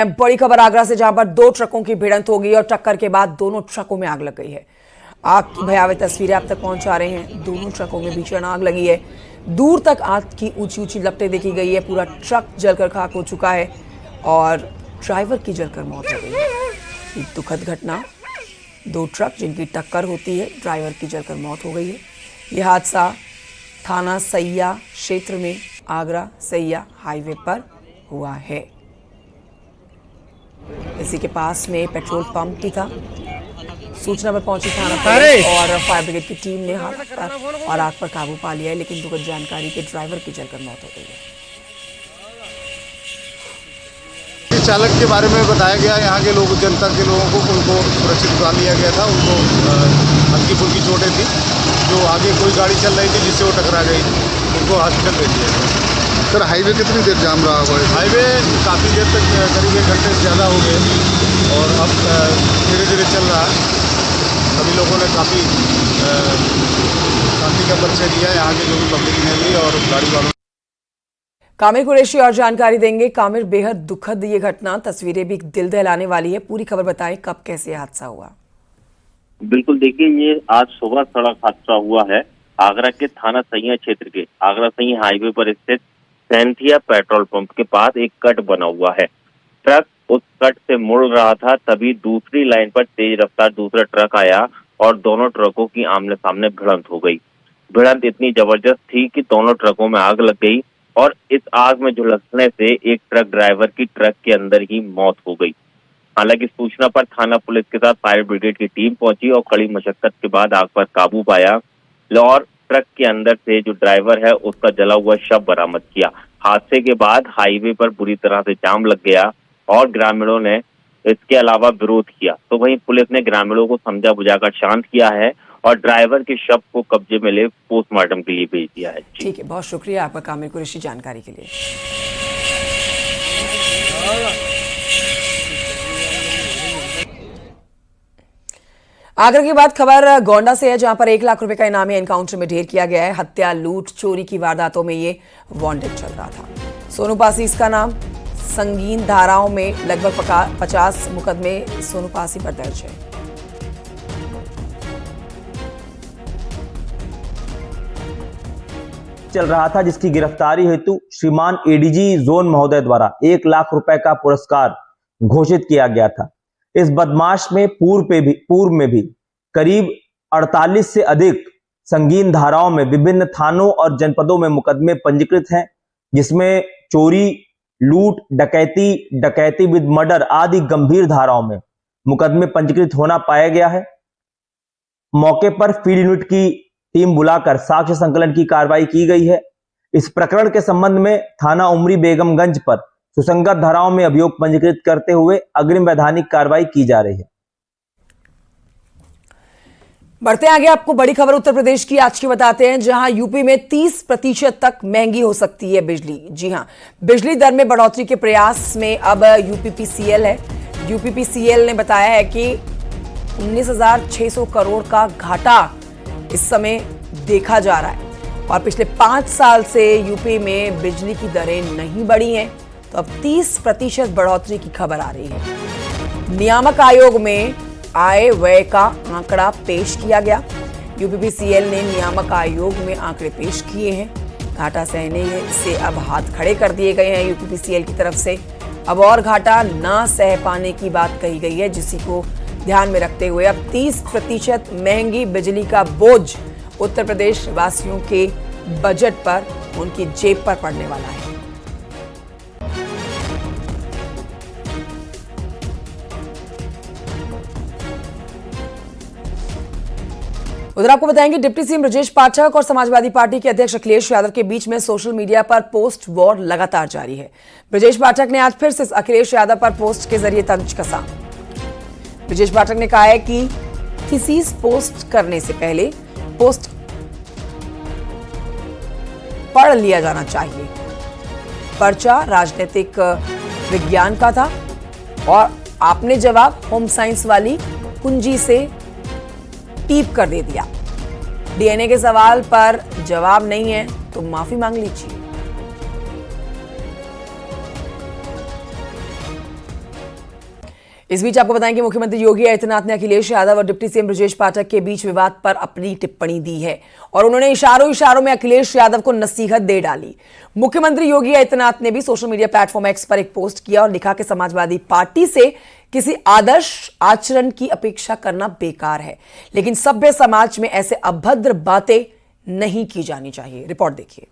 बड़ी खबर आगरा से, जहां पर दो ट्रकों की भिड़ंत हो गई और टक्कर के बाद दोनों ट्रकों में आग लग गई है। आग की भयावह तस्वीरें आप तक पहुंचा रहे हैं। दोनों ट्रकों में भीषण आग लगी है। दूर तक आग की ऊंची ऊंची लपटें देखी गई है। पूरा ट्रक जलकर खाक हो चुका है और ड्राइवर की जलकर मौत हो गई है। एक दुखद घटना, दो ट्रक जिनकी टक्कर होती है, ड्राइवर की जलकर मौत हो गई है। यह हादसा थाना सैया क्षेत्र में आगरा सैया हाईवे पर हुआ है। इसी के पास में पेट्रोल पंप भी था। सूचना पर पहुंची थाना पुलिस और फायर ब्रिगेड की टीम ने आग पर काबू पा लिया है, लेकिन दुखद जानकारी के ड्राइवर की जलकर मौत हो गई है। चालक के बारे में बताया गया, यहाँ के लोग, जनता के लोगों को उनको सुरक्षित उतार लिया गया था। उनको हल्की फुल्की चोटें थी। जो आगे कोई गाड़ी चल रही थी जिससे वो टकरा गई, उनको हॉस्पिटल भेज दिया गया। सर, हाईवे कितनी देर जाम रहा हुआ है? हाईवे काफ़ी देर तक, करीब 1 घंटे से ज़्यादा हो गए और अब धीरे धीरे चल रहा है। सभी लोगों ने काफ़ी शांति का परिचय दिया, यहाँ के जो भी पब्लिक ने ली और गाड़ी वालों। कामिर कुरैशी और जानकारी देंगे। कामिर, बेहद दुखद ये घटना, तस्वीरें भी दिल दहलाने वाली है। पूरी खबर बताएं, कब कैसे हादसा हुआ? बिल्कुल, देखिए, ये आज सुबह सड़क हादसा हुआ है आगरा के थाना सैया क्षेत्र के आगरा सैया हाईवे पर स्थित सैंथिया पेट्रोल पंप के पास एक कट बना हुआ है। ट्रक उस कट से मुड़ रहा था, तभी दूसरी लाइन पर तेज रफ्तार दूसरा ट्रक आया और दोनों ट्रकों की आमने सामने भिड़ंत हो गई। भिड़ंत इतनी जबरदस्त थी कि दोनों ट्रकों में आग लग गई और इस आग में झुलसने से एक ट्रक ड्राइवर की ट्रक के अंदर ही मौत हो गई। हालांकि सूचना पर थाना पुलिस के साथ फायर ब्रिगेड की टीम पहुंची और कड़ी मशक्कत के बाद आग पर काबू पाया और ट्रक के अंदर से जो ड्राइवर है उसका जला हुआ शव बरामद किया। हादसे के बाद हाईवे पर बुरी तरह से जाम लग गया और ग्रामीणों ने इसके अलावा विरोध किया। तो वहीं पुलिस ने ग्रामीणों को समझा बुझाकर शांत किया है और ड्राइवर के शव को कब्जे में ले पोस्टमार्टम के लिए भेज दिया है। ठीक है, बहुत शुक्रिया आपका कामिर कुरैशी जानकारी के लिए। आगरा के बाद खबर गोंडा से है, जहां पर 1 लाख रुपए का इनामी एनकाउंटर में ढेर किया गया है। हत्या, लूट, चोरी की वारदातों में ये वांटेड चल रहा था। सोनू पासी इसका नाम। संगीन धाराओं में लगभग 50 मुकदमे सोनू पासी पर दर्ज है। चल रहा था, जिसकी गिरफ्तारी हेतु श्रीमान एडीजी जोन महोदय द्वारा 1 लाख रुपए का पुरस्कार घोषित किया गया था। इस बदमाश में पूर्व में भी करीब 48 से अधिक संगीन धाराओं में विभिन्न थानों और जनपदों में मुकदमे पंजीकृत हैं, जिसमें चोरी, लूट, डकैती विद मर्डर आदि गंभीर धाराओं में मुकदमे पंजीकृत होना पाया गया है। मौके पर फील्ड यूनिट की टीम बुलाकर साक्ष्य संकलन की कार्रवाई की गई है। इस प्रकरण के संबंध में थाना उमरी बेगमगंज पर सुसंगत धाराओं में अभियोग पंजीकृत करते हुए अग्रिम वैधानिक कार्रवाई की जा रही है। बढ़ते आगे, आपको बड़ी खबर उत्तर प्रदेश की आज की बताते हैं, जहां यूपी में 30% तक महंगी हो सकती है बिजली। जी हां, बिजली दर में बढ़ोतरी के प्रयास में अब यूपीपीसीएल है। यूपीपीसीएल ने बताया है कि 19,600 करोड़ का घाटा इस समय देखा जा रहा है और पिछले 5 साल से यूपी में बिजली की दरें नहीं बढ़ी हैं, तो अब 30% बढ़ोतरी की खबर आ रही है। नियामक आयोग में आय व्यय का आंकड़ा पेश किया गया। यूपीपीसीएल ने नियामक आयोग में आंकड़े पेश किए हैं। घाटा सहने से अब हाथ खड़े कर दिए गए हैं यूपीपीसीएल की तरफ से। अब और घाटा ना सह पाने की बात कही गई है, जिसी को ध्यान में रखते हुए अब 30% महंगी बिजली का बोझ उत्तर प्रदेश वासियों के बजट पर, उनकी जेब पर पड़ने वाला है। उधर आपको बताएंगे, डिप्टी सीएम ब्रजेश पाठक और समाजवादी पार्टी के अध्यक्ष अखिलेश यादव के बीच में सोशल मीडिया पर पोस्ट वॉर लगातार जारी है। ब्रजेश पाठक ने आज फिर से अखिलेश यादव पर पोस्ट के जरिए तंज कसा। ब्रजेश पाठक ने कहा है कि किसी पोस्ट करने से पहले पोस्ट पढ़ लिया जाना चाहिए। पर्चा राजनीतिक विज्ञान का था और आपने जवाब होम साइंस वाली कुंजी से टीप कर दे दिया। डीएनए के सवाल पर जवाब नहीं है तो माफी मांग लीजिए। इस बीच आपको बताएं कि मुख्यमंत्री योगी आदित्यनाथ ने अखिलेश यादव और डिप्टी सीएम ब्रजेश पाठक के बीच विवाद पर अपनी टिप्पणी दी है और उन्होंने इशारों में अखिलेश यादव को नसीहत दे डाली। मुख्यमंत्री योगी आदित्यनाथ ने भी सोशल मीडिया प्लेटफॉर्म एक्स पर एक पोस्ट किया और लिखा कि समाजवादी पार्टी से किसी आदर्श आचरण की अपेक्षा करना बेकार है, लेकिन सभ्य समाज में ऐसे अभद्र बातें नहीं की जानी चाहिए। रिपोर्ट देखिए।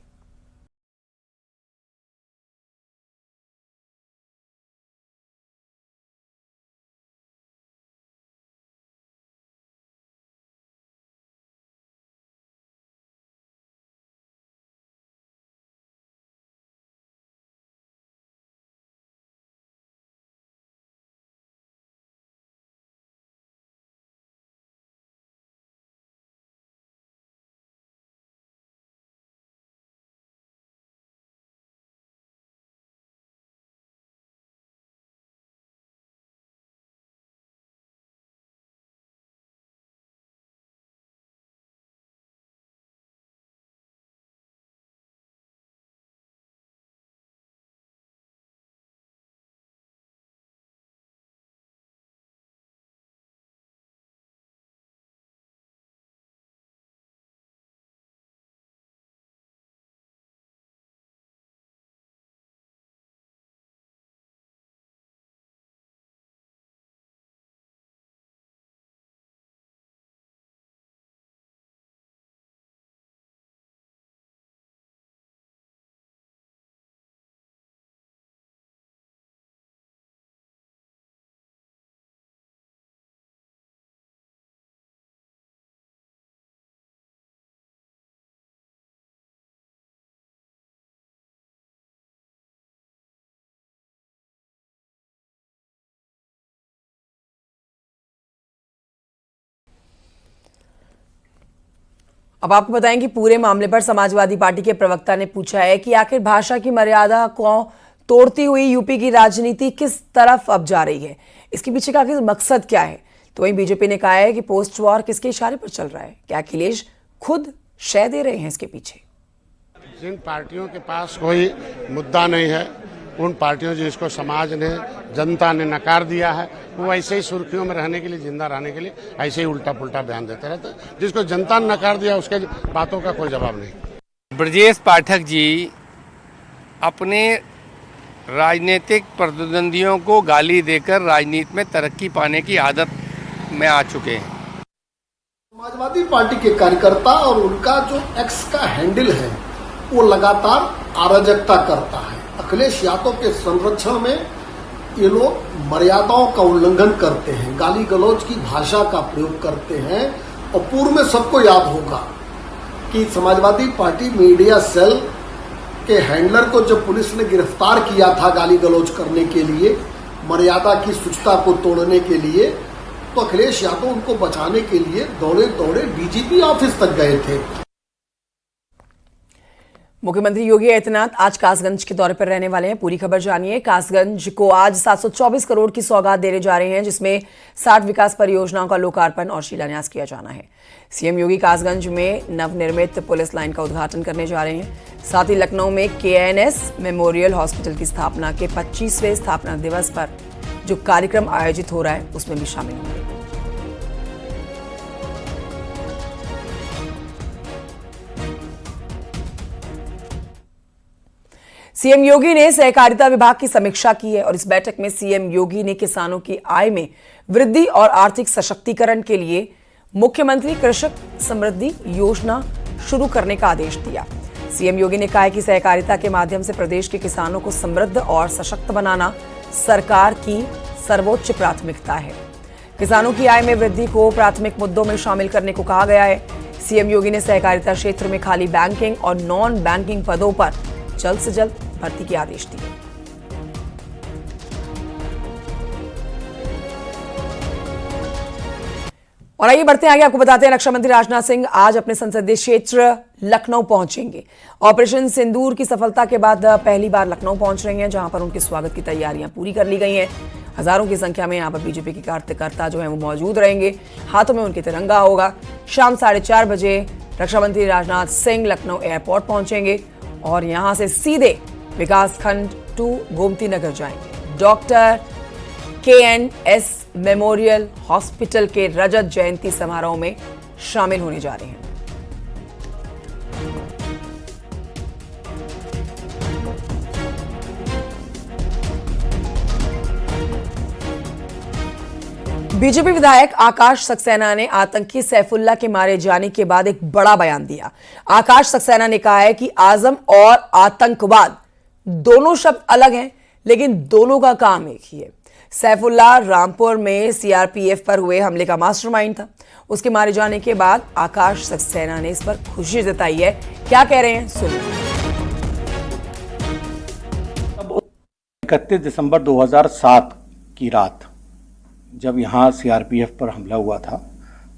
अब आपको बताएं कि पूरे मामले पर समाजवादी पार्टी के प्रवक्ता ने पूछा है कि आखिर भाषा की मर्यादा को तोड़ती हुई यूपी की राजनीति किस तरफ अब जा रही है, इसके पीछे का आखिर मकसद क्या है। तो वहीं बीजेपी ने कहा है कि पोस्ट वॉर किसके इशारे पर चल रहा है, क्या अखिलेश खुद शय दे रहे हैं इसके पीछे। जिन पार्टियों के पास कोई मुद्दा नहीं है, उन पार्टियों जिसको समाज ने, जनता ने नकार दिया है, वो ऐसे ही सुर्खियों में रहने के लिए, जिंदा रहने के लिए ऐसे ही उल्टा पुल्टा बयान देते रहते हैं। जिसको जनता ने नकार दिया उसके बातों का कोई जवाब नहीं। ब्रजेश पाठक जी अपने राजनीतिक प्रतिद्वंदियों को गाली देकर राजनीति में तरक्की पाने की आदत में आ चुके हैं। समाजवादी पार्टी के कार्यकर्ता और उनका जो एक्स का हैंडल है वो लगातार अराजकता करता है। अखिलेश यादव के संरक्षण में ये लोग मर्यादाओं का उल्लंघन करते हैं, गाली गलौज की भाषा का प्रयोग करते हैं। और पूर्व में सबको याद होगा कि समाजवादी पार्टी मीडिया सेल के हैंडलर को जब पुलिस ने गिरफ्तार किया था गाली गलौज करने के लिए, मर्यादा की शुचिता को तोड़ने के लिए, तो अखिलेश यादव उनको बचाने के लिए दौड़े दौड़े डीजीपी ऑफिस तक गए थे। मुख्यमंत्री योगी आदित्यनाथ आज कासगंज के दौरे पर रहने वाले हैं। पूरी खबर जानिए। कासगंज को आज 724 करोड़ की सौगात देने जा रहे हैं, जिसमें 60 विकास परियोजनाओं का लोकार्पण और शिलान्यास किया जाना है। सीएम योगी कासगंज में नवनिर्मित पुलिस लाइन का उद्घाटन करने जा रहे हैं। साथ ही लखनऊ में KNS मेमोरियल हॉस्पिटल की स्थापना के 25वें स्थापना दिवस पर जो कार्यक्रम आयोजित हो रहा है उसमें भी शामिल होंगे। सीएम योगी ने सहकारिता विभाग की समीक्षा की है और इस बैठक में सीएम योगी ने किसानों की आय में वृद्धि और आर्थिक सशक्तिकरण के लिए मुख्यमंत्री कृषक समृद्धि योजना शुरू करने का आदेश दिया। सीएम योगी ने कहा है कि सहकारिता के माध्यम से प्रदेश के किसानों को समृद्ध और सशक्त बनाना सरकार की सर्वोच्च प्राथमिकता है। किसानों की आय में वृद्धि को प्राथमिक मुद्दों में शामिल करने को कहा गया है। सीएम योगी ने सहकारिता क्षेत्र में खाली बैंकिंग और नॉन बैंकिंग पदों पर जल्द से जल्द भर्ती के आदेश दिए। और आइए बढ़ते हैं आगे, आपको बताते हैं रक्षा मंत्री राजनाथ सिंह आज अपने संसदीय क्षेत्र लखनऊ पहुंचेंगे। ऑपरेशन सिंदूर की सफलता के बाद पहली बार लखनऊ पहुंच रहे हैं, जहां पर उनके स्वागत की तैयारियां पूरी कर ली गई हैं। हजारों की संख्या में यहां पर बीजेपी के कार्यकर्ता जो है वो मौजूद रहेंगे। हाथों में उनके तिरंगा होगा। शाम 4:30 बजे रक्षा मंत्री राजनाथ सिंह लखनऊ एयरपोर्ट पहुंचेंगे और यहां से सीधे विकास खंड 2 गोमती नगर जाएंगे। डॉक्टर KNS मेमोरियल हॉस्पिटल के रजत जयंती समारोह में शामिल होने जा रहे हैं। बीजेपी विधायक आकाश सक्सेना ने आतंकी सैफुल्ला के मारे जाने के बाद एक बड़ा बयान दिया। आकाश सक्सेना ने कहा है कि आजम और आतंकवाद दोनों शब्द अलग हैं, लेकिन दोनों का काम एक ही है। सैफुल्ला रामपुर में CRPF पर हुए हमले का मास्टरमाइंड था। उसके मारे जाने के बाद आकाश सक्सेना ने इस पर खुशी जताई है। क्या कह रहे हैं, सुनिए। 31 दिसंबर 2007 की रात जब यहाँ CRPF पर हमला हुआ था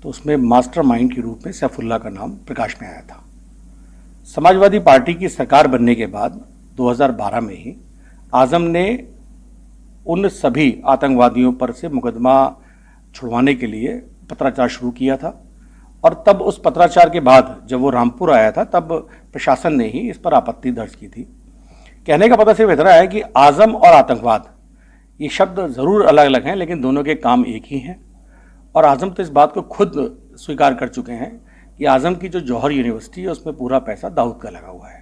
तो उसमें मास्टरमाइंड के रूप में सैफुल्ला का नाम प्रकाश में आया था। समाजवादी पार्टी की सरकार बनने के बाद 2012 में ही आजम ने उन सभी आतंकवादियों पर से मुकदमा छुड़वाने के लिए पत्राचार शुरू किया था और तब उस पत्राचार के बाद जब वो रामपुर आया था तब प्रशासन ने ही इस पर आपत्ति दर्ज की थी। कहने का पता सिर्फ इतना है कि आजम और आतंकवाद ये शब्द ज़रूर अलग अलग हैं, लेकिन दोनों के काम एक ही हैं। और आजम तो इस बात को खुद स्वीकार कर चुके हैं कि आजम की जो जौहर यूनिवर्सिटी है उसमें पूरा पैसा दाऊद का लगा हुआ है।